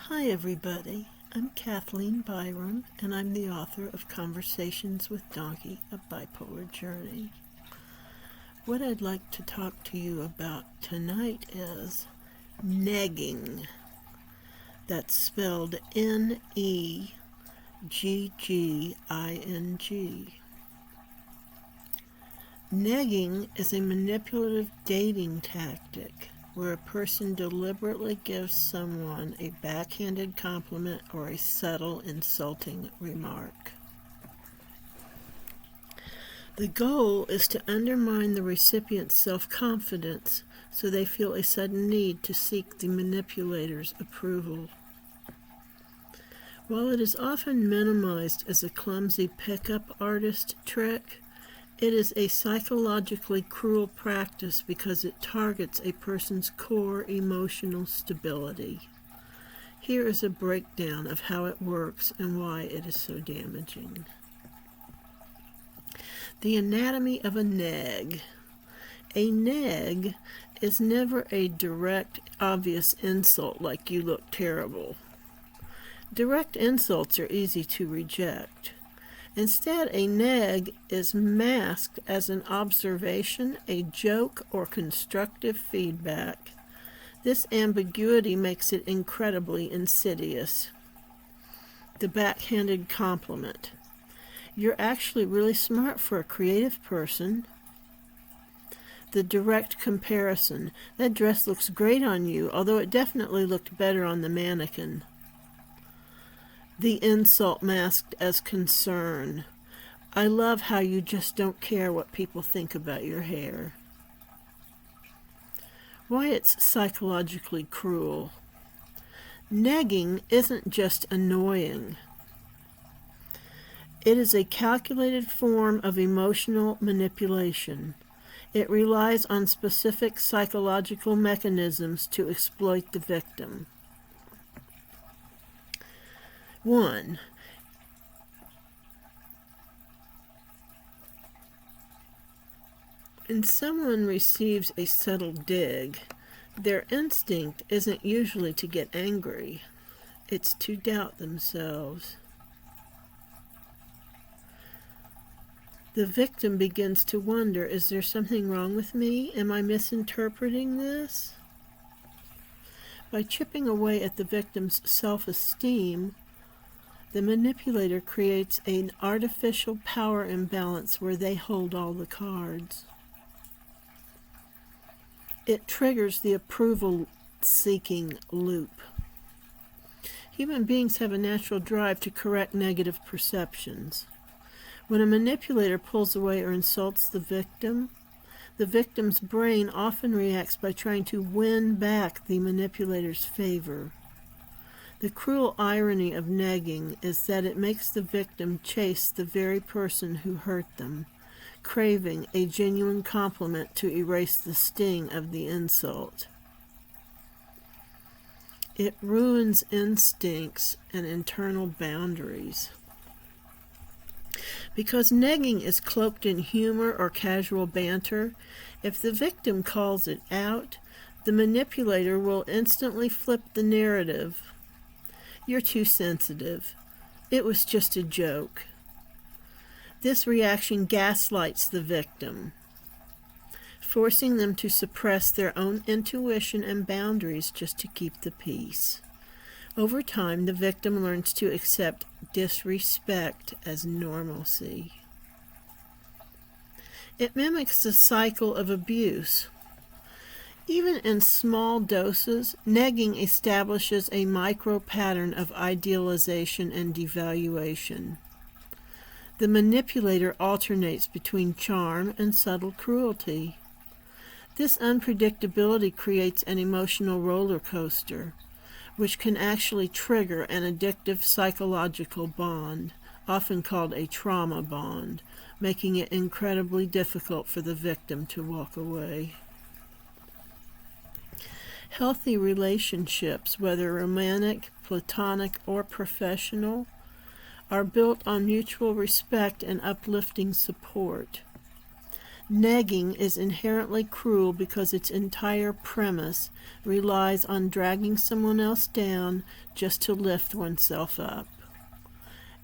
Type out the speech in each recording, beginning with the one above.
Hi everybody, I'm Kathleen Byram and I'm the author of Conversations with Donkey, a Bipolar Journey. What I'd like to talk to you about tonight is negging. That's spelled Negging. Negging is a manipulative dating tactic where a person deliberately gives someone a backhanded compliment or a subtle, insulting remark. The goal is to undermine the recipient's self-confidence so they feel a sudden need to seek the manipulator's approval. While it is often minimized as a clumsy pickup artist trick, it is a psychologically cruel practice because it targets a person's core emotional stability. Here is a breakdown of how it works and why it is so damaging. The anatomy of a neg. A neg is never a direct, obvious insult like "you look terrible." Direct insults are easy to reject. Instead, a neg is masked as an observation, a joke, or constructive feedback. This ambiguity makes it incredibly insidious. The backhanded compliment. You're actually really smart for a creative person. The direct comparison. That dress looks great on you, although it definitely looked better on the mannequin. The insult masked as concern. I love how you just don't care what people think about your hair. Why it's psychologically cruel. Negging isn't just annoying. It is a calculated form of emotional manipulation. It relies on specific psychological mechanisms to exploit the victim. 1. When someone receives a subtle dig, their instinct isn't usually to get angry. It's to doubt themselves. The victim begins to wonder, is there something wrong with me? Am I misinterpreting this? By chipping away at the victim's self-esteem, the manipulator creates an artificial power imbalance where they hold all the cards. It triggers the approval-seeking loop. Human beings have a natural drive to correct negative perceptions. When a manipulator pulls away or insults the victim's brain often reacts by trying to win back the manipulator's favor. The cruel irony of negging is that it makes the victim chase the very person who hurt them, craving a genuine compliment to erase the sting of the insult. It ruins instincts and internal boundaries. Because negging is cloaked in humor or casual banter, if the victim calls it out, the manipulator will instantly flip the narrative. You're too sensitive. It was just a joke. This reaction gaslights the victim, forcing them to suppress their own intuition and boundaries just to keep the peace. Over time, the victim learns to accept disrespect as normalcy. It mimics the cycle of abuse. Even in small doses, negging establishes a micro-pattern of idealization and devaluation. The manipulator alternates between charm and subtle cruelty. This unpredictability creates an emotional roller coaster, which can actually trigger an addictive psychological bond, often called a trauma bond, making it incredibly difficult for the victim to walk away. Healthy relationships, whether romantic, platonic, or professional, are built on mutual respect and uplifting support. Negging is inherently cruel because its entire premise relies on dragging someone else down just to lift oneself up.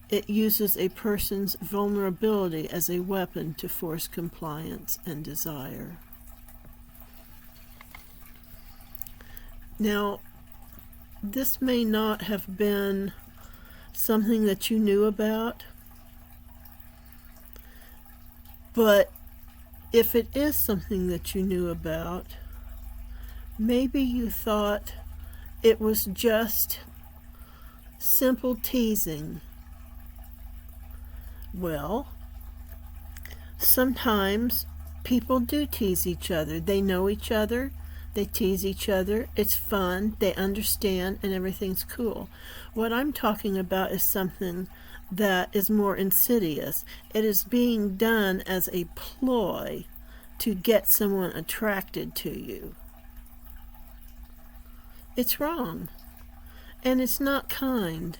It uses a person's vulnerability as a weapon to force compliance and desire. Now, this may not have been something that you knew about, but if it is something that you knew about, maybe you thought it was just simple teasing. Well, sometimes people do tease each other. They know each other, they tease each other, it's fun, they understand, and everything's cool. What I'm talking about is something that is more insidious. It is being done as a ploy to get someone attracted to you. It's wrong, and it's not kind.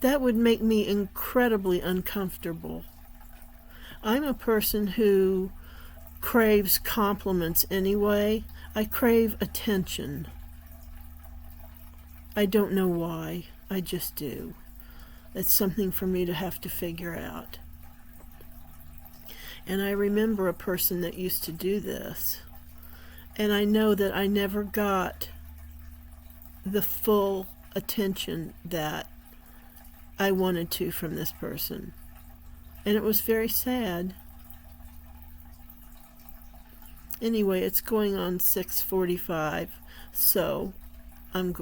That would make me incredibly uncomfortable. I'm a person who craves compliments anyway. I crave attention. I don't know why. I just do. It's something for me to have to figure out. And I remember a person that used to do this. And I know that I never got the full attention that I wanted to from this person. And it was very sad. Anyway, it's going on 6:45, so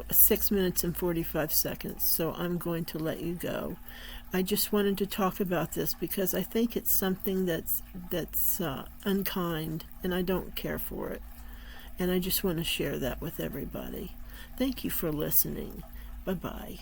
6 minutes and 45 seconds, so I'm going to let you go. I just wanted to talk about this because I think it's something that's unkind, and I don't care for it. And I just want to share that with everybody. Thank you for listening. Bye-bye.